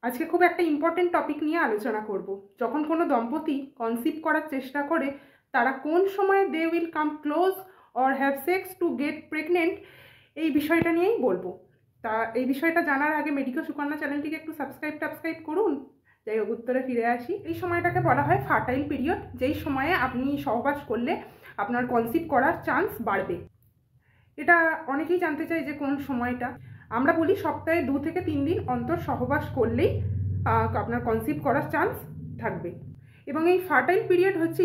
আজকে খুব একটা ইম্পর্টেন্ট টপিক নিয়ে আলোচনা করব। যখন কোনো দম্পতি কনসিভ করার চেষ্টা করে তারা কোন সময় they will come close or have sex to get pregnant, এই বিষয়টা নিয়েই বলবো। তা এই বিষয়টা জানার আগে মেডিকো সুকন্যা চ্যানেলটিকে একটু সাবস্ক্রাইব করুন। যাই হোক, উত্তরে ফিরে আসি। এই সময়টাকে বলা হয় ফার্টাইল পিরিয়ড, যেই সময়ে আপনি সহবাস করলে আপনার কনসিভ করার চান্স বাড়বে। এটা অনেকেই জানতে চায় যে কোন সময়টা। আমরা বলি সপ্তাহে 2 থেকে 3 দিন অন্তর সহবাস করলেই আপনার কনসিভ করার চান্স থাকবে। এবং এই ফার্টাইল পিরিয়ড হচ্ছে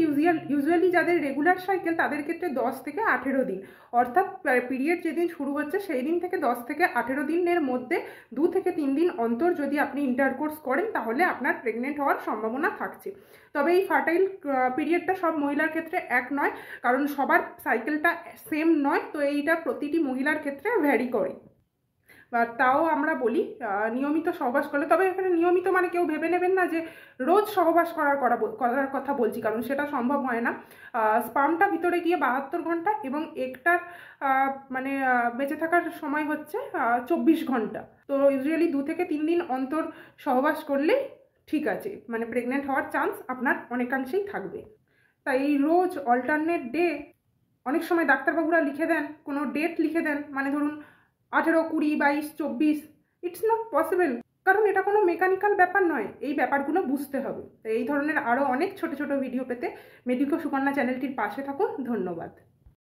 ইউজুয়ালি যাদের রেগুলার সাইকেল তাদের ক্ষেত্রে 10 থেকে 18 দিন, অর্থাৎ পিরিয়ড যেদিন শুরু হচ্ছে সেই দিন থেকে 10 থেকে 18 দিনের মধ্যে 2 থেকে 3 দিন অন্তর যদি আপনি ইন্টারকোর্স করেন তাহলে আপনার প্রেগনেন্ট হওয়ার সম্ভাবনা থাকছে। তবে এই ফার্টাইল পিরিয়ডটা সব মহিলার ক্ষেত্রে এক নয়, কারণ সবার সাইকেলটা সেম নয়, তো এইটা প্রতিটি মহিলার ক্ষেত্রে ভ্যারি করে। বা তাও আমরা বলি নিয়মিত সহবাস করলে, তবে এখানে নিয়মিত মানে কেউ ভেবে নেবেন না যে রোজ সহবাস করার কথা বলছি, কারণ সেটা সম্ভব হয় না। স্পামটা ভিতরে গিয়ে 72 ঘন্টা এবং একটার মানে বেঁচে থাকার সময় হচ্ছে 24 ঘন্টা। তো ইউজুয়ালি 2 থেকে 3 দিন অন্তর সহবাস করলেই ঠিক আছে, মানে প্রেগনেন্ট হওয়ার চান্স আপনার অনেকাংশেই থাকবে। তাই এই রোজ অল্টারনেট ডে অনেক সময় ডাক্তারবাবুরা লিখে দেন, কোনো ডেট লিখে দেন, মানে ধরুন 18, 20, 22, 24, ইটস নট পসিবল, কারণ এটা কোনো মেকানিক্যাল ব্যাপার নয়। এই ব্যাপারগুলো বুঝতে হবে। তো এই ধরনের আরও অনেক ছোট ছোট ভিডিও পেতে মেডিকো সুকন্যা চ্যানেলটির পাশে থাকুন। ধন্যবাদ।